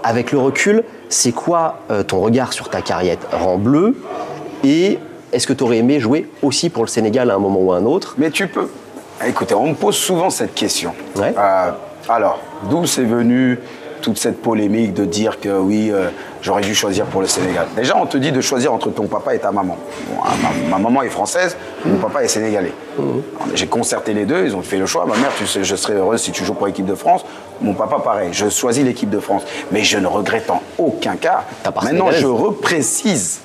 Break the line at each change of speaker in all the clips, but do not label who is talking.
Avec le recul, c'est quoi ton regard sur ta carrière en bleu? Et est-ce que tu aurais aimé jouer aussi pour le Sénégal à un moment ou à un autre?
Mais tu peux. Écoutez, on me pose souvent cette question.
Ouais.
Alors, d'où c'est venu toute cette polémique de dire que oui, j'aurais dû choisir pour le Sénégal. Déjà, on te dit de choisir entre ton papa et ta maman. Bon, ma maman est française, mon papa est sénégalais. J'ai concerté les deux, ils ont fait le choix. Ma mère, tu sais, je serais heureuse si tu joues pour l'équipe de France. Mon papa, pareil, je choisis l'équipe de France. Mais je ne regrette en aucun cas. Maintenant, je reprécise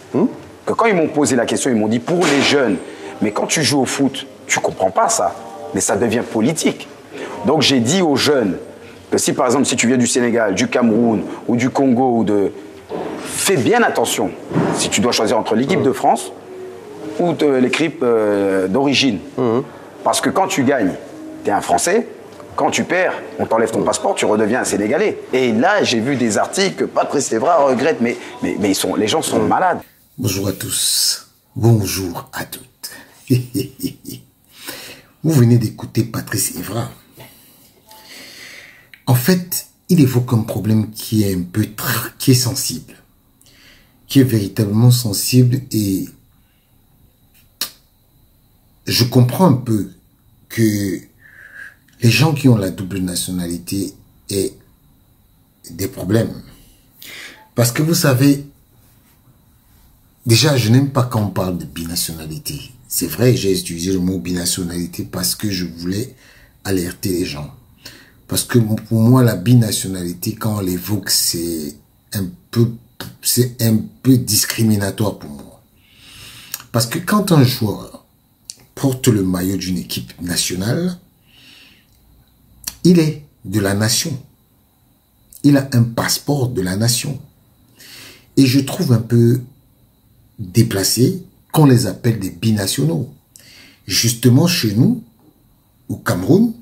que quand ils m'ont posé la question, ils m'ont dit pour les jeunes, mais quand tu joues au foot, tu comprends pas ça. Mais ça devient politique. Donc j'ai dit aux jeunes que si par exemple, si tu viens du Sénégal, du Cameroun ou du Congo, fais bien attention si tu dois choisir entre l'équipe de France ou l'équipe d'origine. Parce que quand tu gagnes, tu es un Français. Quand tu perds, on t'enlève ton passeport, tu redeviens un Sénégalais. Et là, j'ai vu des articles que Patrice Evra regrette, mais les gens sont malades.
Bonjour à tous. Bonjour à toutes. Vous venez d'écouter Patrice Evra. En fait, il évoque un problème qui est qui est sensible, qui est véritablement sensible, et je comprends un peu que les gens qui ont la double nationalité aient des problèmes. Parce que vous savez, déjà, je n'aime pas quand on parle de binationalité. C'est vrai, j'ai utilisé le mot binationalité parce que je voulais alerter les gens. Parce que pour moi, la binationalité, quand on l'évoque, c'est un peu discriminatoire pour moi. Parce que quand un joueur porte le maillot d'une équipe nationale, il est de la nation. Il a un passeport de la nation. Et je trouve un peu déplacé qu'on les appelle des binationaux. Justement, chez nous, au Cameroun,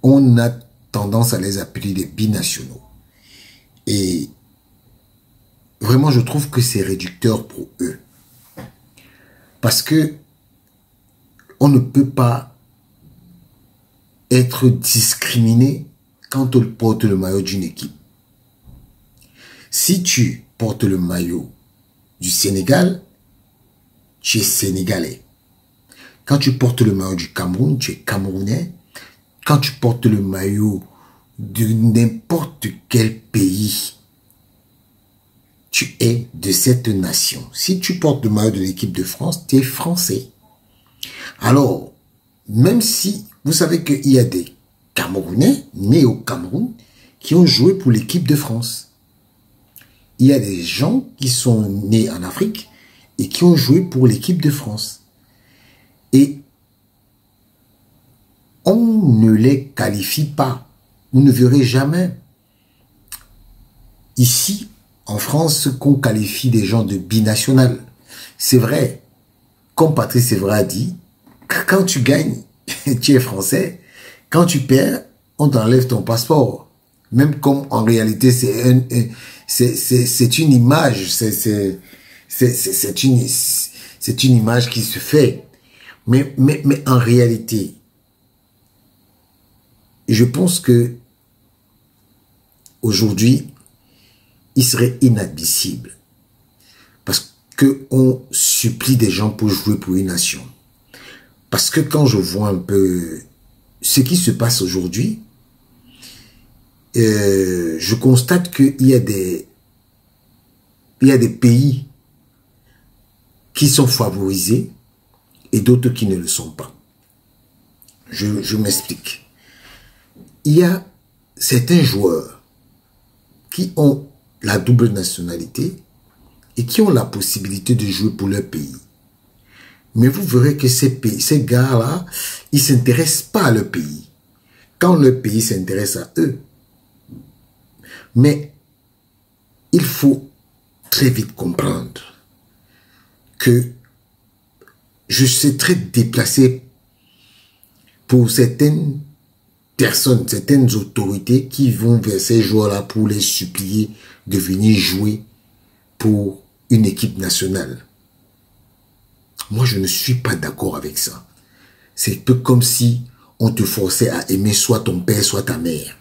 on a tendance à les appeler des binationaux. Et vraiment, je trouve que c'est réducteur pour eux. Parce que on ne peut pas être discriminé quand on porte le maillot d'une équipe. Si tu portes le maillot du Sénégal, tu es sénégalais. Quand tu portes le maillot du Cameroun, tu es camerounais. Quand tu portes le maillot de n'importe quel pays, tu es de cette nation. Si tu portes le maillot de l'équipe de France, tu es français. Alors, même si vous savez qu'il y a des Camerounais nés au Cameroun qui ont joué pour l'équipe de France. Il y a des gens qui sont nés en Afrique et qui ont joué pour l'équipe de France. Et on ne les qualifie pas. Vous ne verrez jamais ici, en France, qu'on qualifie des gens de binational. C'est vrai, comme Patrice Evra a dit, quand tu gagnes, tu es français. Quand tu perds, on t'enlève ton passeport. Même comme en réalité, c'est une image. C'est une image qui se fait. Mais en réalité, je pense que aujourd'hui, il serait inadmissible parce qu'on supplie des gens pour jouer pour une nation. Parce que quand je vois un peu ce qui se passe aujourd'hui, je constate qu'il y a des pays qui sont favorisés et d'autres qui ne le sont pas. Je m'explique. Il y a certains joueurs qui ont la double nationalité et qui ont la possibilité de jouer pour leur pays. Mais vous verrez que ces gars-là, ils ne s'intéressent pas à leur pays. Quand leur pays s'intéresse à eux. Mais il faut très vite comprendre que je suis très déplacé pour certaines personnes, certaines autorités qui vont vers ces joueurs-là pour les supplier de venir jouer pour une équipe nationale. Moi, je ne suis pas d'accord avec ça. C'est un peu comme si on te forçait à aimer soit ton père, soit ta mère.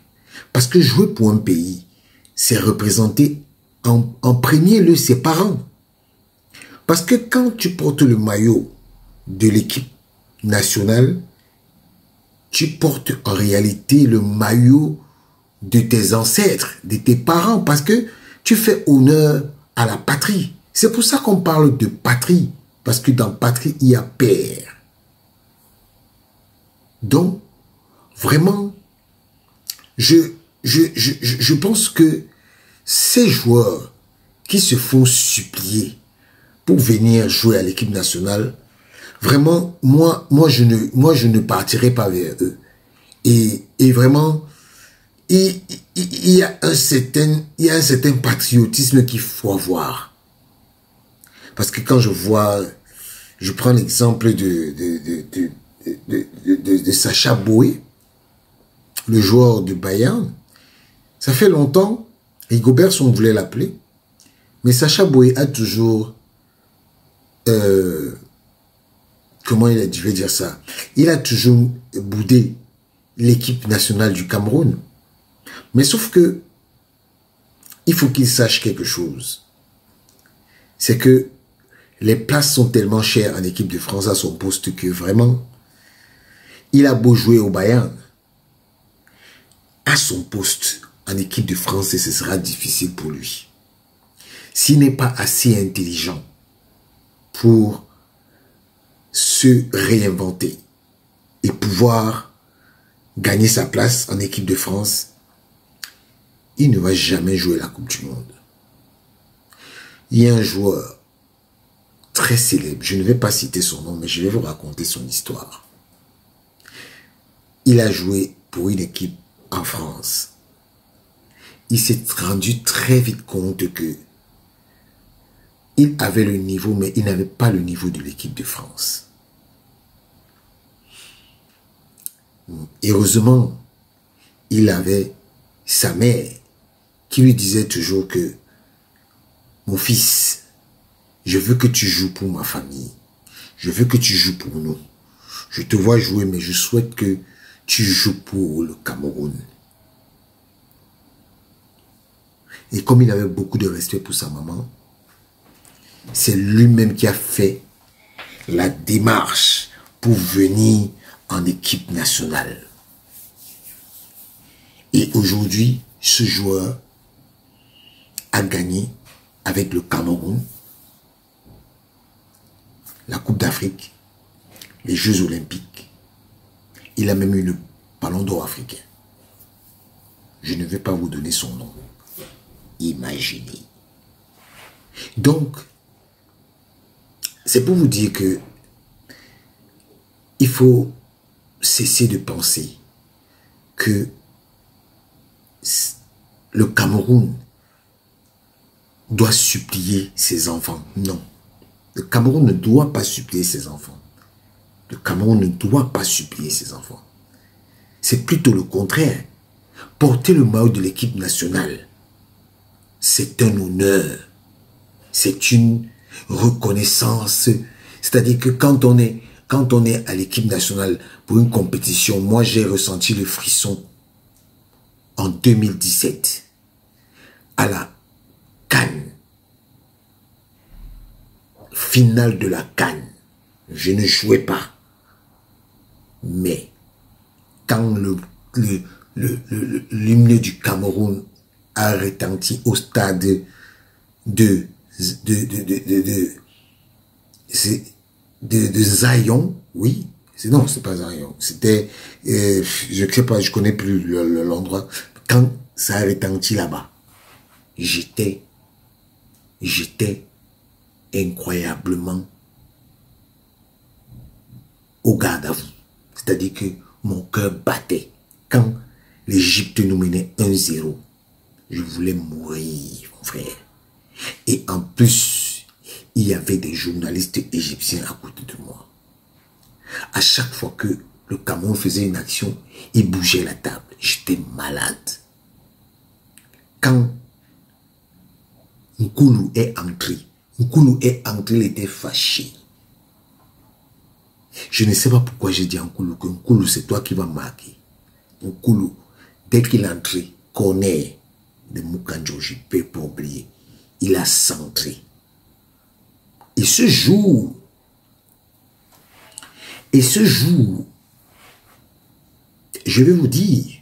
Parce que jouer pour un pays, c'est représenter en premier lieu ses parents. Parce que quand tu portes le maillot de l'équipe nationale, tu portes en réalité le maillot de tes ancêtres, de tes parents, parce que tu fais honneur à la patrie. C'est pour ça qu'on parle de patrie, parce que dans patrie, il y a père. Donc, vraiment, je pense que ces joueurs qui se font supplier pour venir jouer à l'équipe nationale, vraiment, moi je ne partirai pas vers eux. Et vraiment, il y a un certain patriotisme qu'il faut avoir. Parce que quand je prends l'exemple de Sacha Boey, le joueur de Bayern. Ça fait longtemps, Rigobert, on voulait l'appeler, mais Sacha Boey a toujours, comment je vais dire ça, il a toujours boudé l'équipe nationale du Cameroun. Mais sauf que, il faut qu'il sache quelque chose. C'est que les places sont tellement chères en équipe de France à son poste que vraiment, il a beau jouer au Bayern, à son poste en équipe de France, ce sera difficile pour lui. S'il n'est pas assez intelligent pour se réinventer et pouvoir gagner sa place en équipe de France, il ne va jamais jouer la Coupe du Monde. Il y a un joueur très célèbre, je ne vais pas citer son nom, mais je vais vous raconter son histoire. Il a joué pour une équipe en France. Il s'est rendu très vite compte que il avait le niveau, mais il n'avait pas le niveau de l'équipe de France. Heureusement, il avait sa mère qui lui disait toujours que mon fils, je veux que tu joues pour ma famille. Je veux que tu joues pour nous. Je te vois jouer, mais je souhaite que tu joues pour le Cameroun. Et comme il avait beaucoup de respect pour sa maman, c'est lui-même qui a fait la démarche pour venir en équipe nationale. Et aujourd'hui, ce joueur a gagné avec le Cameroun la Coupe d'Afrique, les Jeux Olympiques. Il a même eu le Ballon d'Or africain. Je ne vais pas vous donner son nom. Imaginez. Donc, c'est pour vous dire que il faut cesser de penser que le Cameroun doit supplier ses enfants. Non. Le Cameroun ne doit pas supplier ses enfants. Le Cameroun ne doit pas supplier ses enfants. C'est plutôt le contraire. Porter le maillot de l'équipe nationale, c'est un honneur. C'est une reconnaissance. C'est-à-dire que quand on est à l'équipe nationale pour une compétition, moi j'ai ressenti le frisson en 2017 à la CAN, finale de la CAN. Je ne jouais pas. Mais quand l'hymne du Cameroun a retenti au stade de Zion, oui, non, c'est pas Zion, c'était, je sais pas, je connais plus l'endroit. Quand ça a retenti là-bas, j'étais incroyablement au garde à vous. C'est-à-dire que mon cœur battait. Quand l'Égypte nous menait 1-0, je voulais mourir, mon frère. Et en plus, il y avait des journalistes égyptiens à côté de moi. À chaque fois que le Cameroun faisait une action, il bougeait la table. J'étais malade. Quand Nkoulou est entré, il était fâché. Je ne sais pas pourquoi j'ai dit à Nkoulou que Nkoulou, c'est toi qui vas marquer. Nkoulou, dès qu'il est entré, connaît. de Mukanjo, je ne peux pas oublier. Il a centré. Et ce jour, je vais vous dire,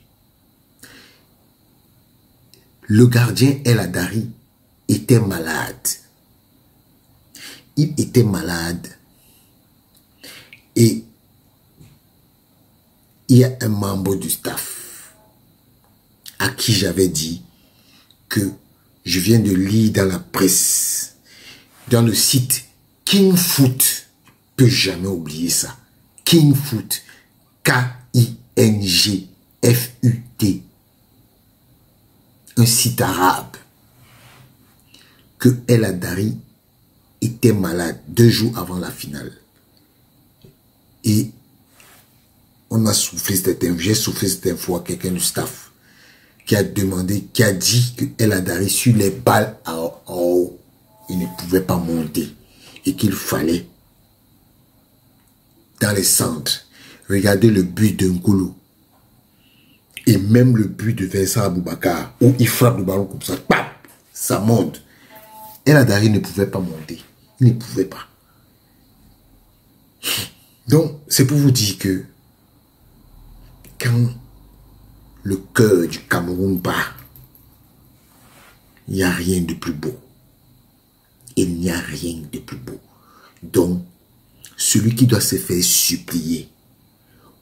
le gardien El Hadari était malade. Il était malade. Et il y a un membre du staff à qui j'avais dit que je viens de lire dans la presse, dans le site King Foot, je ne peux jamais oublier ça. King Foot, K-I-N-G-F-U-T, un site arabe, que El Hadari était malade 2 jours avant la finale. Et on a soufflé cette info, j'ai soufflé cette info à quelqu'un du staff qui a demandé, qui a dit que El Hadari sur les balles en haut, il ne pouvait pas monter et qu'il fallait dans les centres regarder le but de N'Golo et même le but de Vincent Aboubakar où il frappe le ballon comme ça, pam, ça monte. El Hadari ne pouvait pas monter, il ne pouvait pas. Donc c'est pour vous dire que quand le cœur du Cameroun bat, il n'y a rien de plus beau. Il n'y a rien de plus beau. Donc, celui qui doit se faire supplier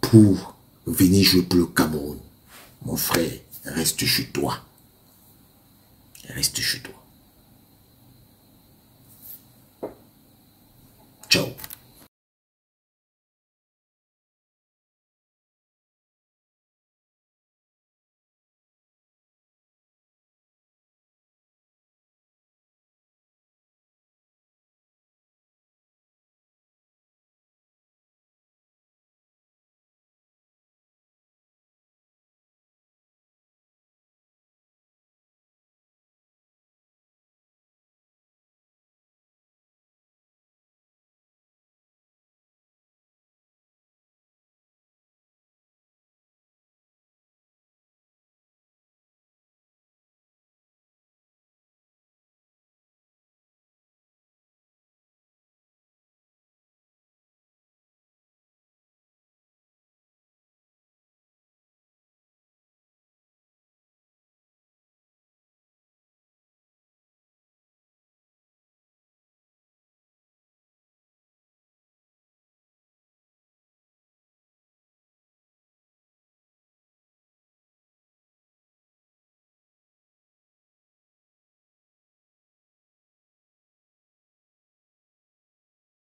pour venir jouer pour le Cameroun, mon frère, reste chez toi. Reste chez toi. Ciao.